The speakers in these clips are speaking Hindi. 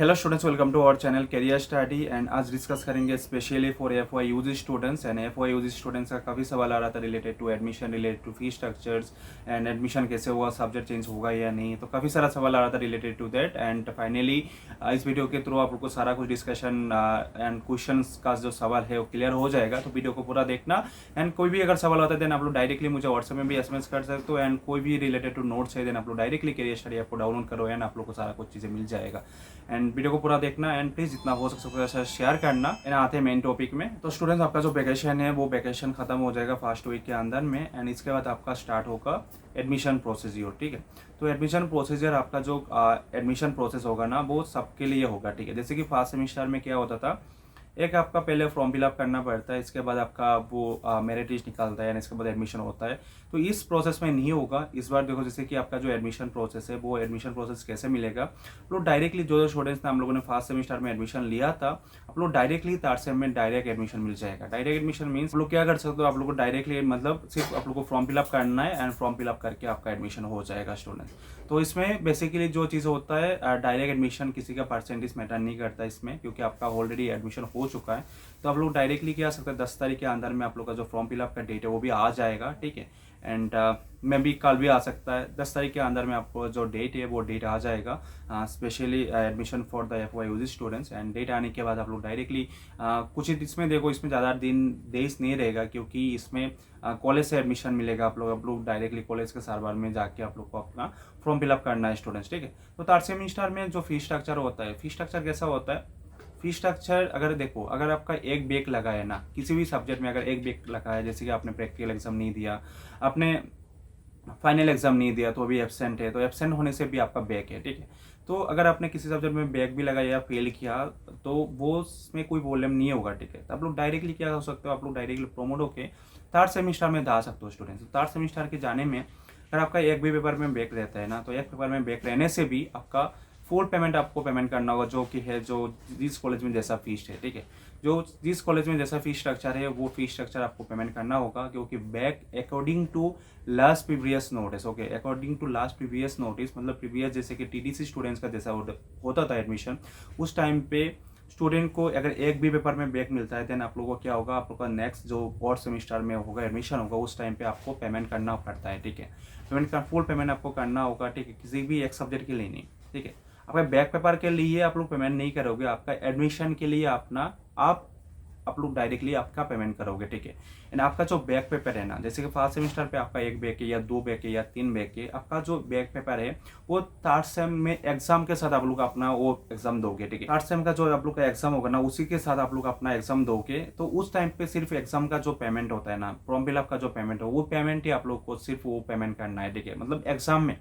Hello students, welcome to our channel career study. And आज डिस्कस करेंगे specially for F Y UG students. And F Y UG students का काफ़ी सवाल आ रहा था related to admission, related to fee structures and admission कैसे हुआ, सब्जेक्ट चेंज होगा या नहीं। तो काफ़ी सारा सवाल आ रहा था related to that. And finally इस वीडियो के थ्रू आप लोग को सारा कुछ डिस्कशन एंड क्वेश्चन का जो सवाल है वो क्लियर हो जाएगा। तो वीडियो को पूरा देखना। एंड कोई भी अगर सवाल होता है देन आप लोग डायरेक्टली मुझे व्हाट्सएप में भी एसएमएस कर सकते हो। एंड कोई भी रिलेटेड टू नोट्स है देन आप लोग डायरेक्टली कैरियर स्टडी ऐप को डाउनलोड करो एंड आप लोग को सारा कुछ चीज़ें मिल जाएगा। एंड वीडियो को पूरा देखना एंड प्लीज जितना हो सके शेयर करना। एंड आते हैं मेन टॉपिक में। तो स्टूडेंट्स, आपका जो वैकेशन है वो वैकेशन खत्म हो जाएगा फर्स्ट वीक के अंदर में। एंड इसके बाद आपका स्टार्ट होगा एडमिशन प्रोसीजर। ठीक है, तो एडमिशन प्रोसीजर आपका जो एडमिशन प्रोसेस होगा ना वो सबके लिए होगा। ठीक है, जैसे कि फर्स्ट सेमिस्टर में क्या होता था, एक आपका पहले फॉर्म फिलअप करना पड़ता है, इसके बाद आपका वो मेरिट लिस्ट निकलता है, इसके बाद एडमिशन होता है। तो इस प्रोसेस में नहीं होगा इस बार। देखो, जैसे कि आपका जो एडमिशन प्रोसेस है वो एडमिशन प्रोसेस कैसे मिलेगा, आप लोग डायरेक्टली जो स्टूडेंट्स ने हम लोगों ने फर्स्ट सेमिस्टर में एडमिशन लिया था, आप लोग डायरेक्टली थर्ड सेम में डायरेक्ट एडमिशन मिल जाएगा। डायरेक्ट एडमिशन मीन्स आप लोग क्या कर सकते हो, आप लोग को डायरेक्टली मतलब सिर्फ आप लोग को फॉर्म फिलअप करना है एंड फॉर्म फिलअप करके आपका एडमिशन हो जाएगा स्टूडेंट्स। तो इसमें बेसिकली जो चीज़ होता है, डायरेक्ट एडमिशन किसी का परसेंटेज मैटर नहीं करता इसमें, क्योंकि आपका ऑलरेडी एडमिशन हो चुका है। तो आप लोग डायरेक्टली क्या सकते हैं, 10 तारीख के अंदर में आप लोग का जो फॉर्म फिलअप का डेट है वो भी आ जाएगा। ठीक है, एंड मैं भी कल भी आ सकता है। 10 तारीख के अंदर में आपको जो डेट है वो डेट आ जाएगा, specially admission for the F Y UG students. And date आने के बाद आप लोग डायरेक्टली कुछ इसमें देखो, इसमें ज़्यादा दिन डेज नहीं रहेगा, क्योंकि इसमें कॉलेज से एडमिशन मिलेगा। आप लोग डायरेक्टली कॉलेज के सर्वर में जाके आप लोग को अपना फॉर्म फिलअप करना है स्टूडेंट्स। ठीक है, तो थर्ड सेमिस्टर में जो फी स्ट्रक्चर होता है, फी स्ट्रक्चर कैसा होता है, फी स्ट्रक्चर अगर देखो, अगर आपका एक बैक लगा है ना किसी भी सब्जेक्ट में, अगर एक बैक लगा है, जैसे कि आपने प्रैक्टिकल एग्जाम नहीं दिया, आपने फाइनल एग्जाम नहीं दिया, तो अभी एब्सेंट है, तो एब्सेंट होने से भी आपका बैक है। ठीक है, तो अगर आपने किसी सब्जेक्ट में बैक भी लगाया या फेल किया तो वो उसमें कोई प्रॉब्लम नहीं होगा। ठीक है, तो आप लोग डायरेक्टली क्या कर सकते हो, आप लोग डायरेक्टली प्रोमोट होकर थर्ड सेमिस्टर में जा सकते हो स्टूडेंट्स। थर्ड सेमिस्टर के जाने में अगर आपका एक भी पेपर में बैक रहता है ना, तो एक पेपर में बैक रहने से भी आपका फुल पेमेंट आपको पेमेंट करना होगा, जो कि है जो जिस कॉलेज में जैसा फीस है। ठीक है, जो जिस कॉलेज में जैसा फीस स्ट्रक्चर है वो फीस स्ट्रक्चर आपको पेमेंट करना होगा, क्योंकि back according to last previous notice. Okay, according to last previous notice मतलब प्रीवियस जैसे कि टीडीसी स्टूडेंट्स का जैसा होता था एडमिशन, उस टाइम पे स्टूडेंट को अगर एक भी पेपर में बैक मिलता है देन आप लोगों को क्या होगा, आप लोग का नेक्स्ट जो फोर्थ सेमिस्टर में होगा एडमिशन होगा, उस टाइम पे आपको पेमेंट करना पड़ता है। ठीक है, पेमेंट का फुल पेमेंट आपको करना होगा। ठीक है, किसी भी एक सब्जेक्ट के लिए नहीं। ठीक है, आपका बैक पेपर के लिए आप लोग पेमेंट नहीं करोगे, आपका एडमिशन के लिए अपना आप लोग डायरेक्टली आपका पेमेंट करोगे। ठीक है, एंड आपका जो बैक पेपर है ना, जैसे कि फर्स्ट सेमिस्टर पे आपका एक बैक है या 2 बैक है या 3 बैक है, आपका जो बैक पेपर है वो थर्ड सेम में एग्जाम के साथ आप लोग अपना वो एग्जाम दोगे। ठीक है, थर्ड सेम का जो आप लोग का एग्जाम होगा ना उसी के साथ आप लोग अपना एग्जाम दोगे। तो उस टाइम पे सिर्फ एग्जाम का जो पेमेंट होता है ना, फॉर्म फिलअप का जो पेमेंट है, वो पेमेंट ही आप लोग को सिर्फ वो पेमेंट करना है। ठीक है, मतलब एग्जाम में,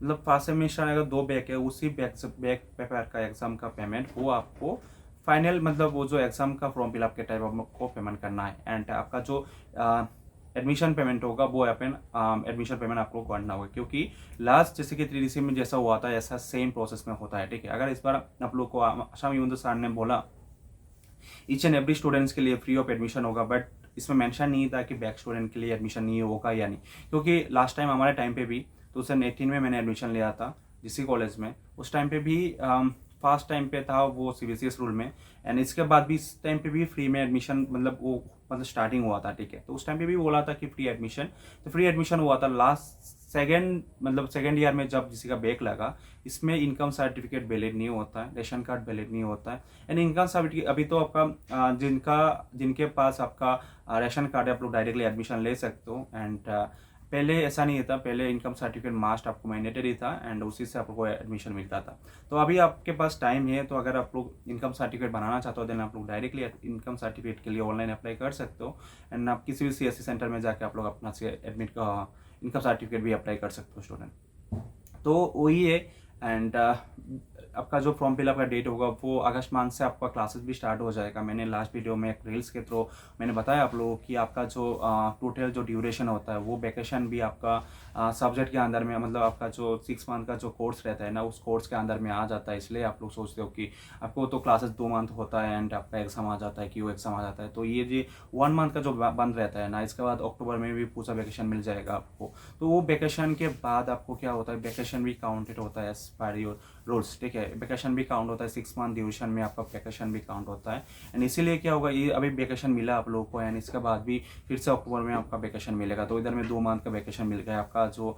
मतलब फर्स्ट सेमिस्टर अगर 2 बैक है, उसी बैक पेपर का एग्जाम का पेमेंट वो आपको फाइनल मतलब वो जो एग्जाम का फॉर्म फिलअप के टाइप आपको पेमेंट करना है। एंड आपका जो एडमिशन पेमेंट होगा वो एडमिशन पेमेंट आपको करना होगा, क्योंकि लास्ट जैसे कि 3DC में जैसा हुआ था ऐसा सेम प्रोसेस में होता है। ठीक है, अगर इस बार आप लोग को आसाम यूनिवर्सिटी सर ने बोला ईच एंड एवरी स्टूडेंट्स के लिए फ्री ऑफ एडमिशन होगा, बट इसमें मेंशन नहीं था कि बैक स्टूडेंट के लिए एडमिशन नहीं होगा या नहीं, क्योंकि लास्ट टाइम हमारे टाइम पे भी 2018 में मैंने एडमिशन लिया था जिसी कॉलेज में, उस टाइम पे भी फर्स्ट टाइम पे था वो CBSE रूल में। एंड इसके बाद भी इस टाइम पे भी फ्री में एडमिशन मतलब वो मतलब स्टार्टिंग हुआ था। ठीक है, तो उस टाइम पे भी बोला था कि फ्री एडमिशन, तो फ्री एडमिशन हुआ था लास्ट सेकेंड ईयर में जब किसी का बैक लगा। इसमें इनकम सर्टिफिकेट वैलिड नहीं होता है, रेशन कार्ड वैलिड नहीं होता है। एंड इनकम सर्टिफिकेट अभी तो आपका जिनके पास आपका रेशन कार्ड है आप लोग डायरेक्टली एडमिशन ले सकते हो। एंड पहले ऐसा नहीं था, पहले इनकम सर्टिफिकेट मास्ट आपको मैंडेटरी था एंड उसी से आपको एडमिशन मिलता था। तो अभी आपके पास टाइम है, तो अगर आप लोग इनकम सर्टिफिकेट बनाना चाहते हो देन आप लोग डायरेक्टली इनकम सर्टिफिकेट के लिए ऑनलाइन अप्लाई कर सकते हो। एंड आप किसी भी CSC सेंटर में जाके आप लोग अपना एडमिट का इनकम सर्टिफिकेट भी अप्लाई कर सकते हो स्टूडेंट। तो वही है। एंड आपका जो फॉर्म फिलअप का डेट होगा वो अगस्त मंथ से आपका क्लासेस भी स्टार्ट हो जाएगा। मैंने लास्ट वीडियो में एक रील्स के थ्रू मैंने बताया आप लोगों कि आपका जो टोटल जो ड्यूरेशन होता है वो वैकेशन भी आपका सब्जेक्ट के अंदर में, मतलब आपका जो 6 मंथ का जो कोर्स रहता है ना उस कोर्स के अंदर में आ जाता है। इसलिए आप लोग सोचते हो कि आपको तो क्लासेस 2 मंथ होता है एंड आपका एग्जाम आ जाता है, क्यू एग्जाम आ जाता है, तो ये जी 1 मंथ का जो बंद रहता है ना, इसके बाद अक्टूबर में भी पूरा वैकेशन मिल जाएगा आपको। तो वो वैकेशन के बाद आपको क्या होता है, वैकेशन भी काउंटेड होता है एज पर योर रूल्स। ठीक है, वैकेशन भी काउंट होता है, 6 मंथ ड्यूरेशन में आपका वैकेशन भी काउंट होता है। एंड इसीलिए क्या होगा, ये अभी वैकेशन मिला आप लोगों को एंड इसके बाद भी फिर से अक्टूबर में आपका वैकेशन मिलेगा। तो इधर में 2 मंथ का वैकेशन मिल गया आपका जो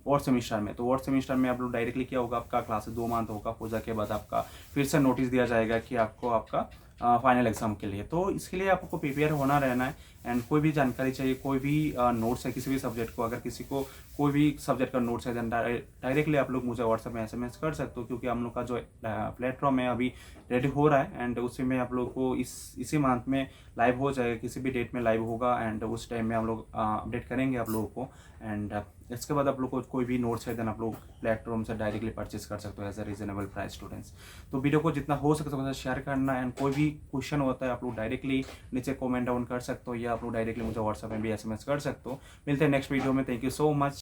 और सेमिस्टर में। तो और सेमिस्टर में आप लोग डायरेक्टली क्या होगा, आपका क्लासेस 2 मंथ होगा, पूजा के बाद आपका फिर से नोटिस दिया जाएगा कि आपको आपका फाइनल एग्जाम के लिए। तो इसके लिए आपको प्रिपेयर होना रहना है। एंड कोई भी जानकारी चाहिए, कोई भी नोट्स है किसी भी सब्जेक्ट को, अगर किसी को कोई भी सब्जेक्ट का नोट्स है, देन डायरेक्टली आप लोग मुझे व्हाट्सएप में SMS कर सकते हो, क्योंकि हम लोग का जो प्लेटफॉर्म है अभी रेडी हो रहा है एंड उसी में आप लोग को इसी मंथ में लाइव हो जाएगा, किसी भी डेट में लाइव होगा एंड उस टाइम में हम लोग अपडेट करेंगे आप लोगों को। एंड इसके बाद आप लोग को कोई भी नोट्स है देन आप लोग प्लेटफॉर्म से डायरेक्टली परचेज कर सकते हो as a reasonable price students. तो वीडियो को जितना हो सकता है शेयर करना एंड कोई भी क्वेश्चन होता है आप लोग डायरेक्टली नीचे कमेंट डाउन कर सकते हो या आप लोग डायरेक्टली मुझे व्हाट्सएप में भी SMS कर सकते हो। मिलते हैं नेक्स्ट वीडियो में। Thank you so much.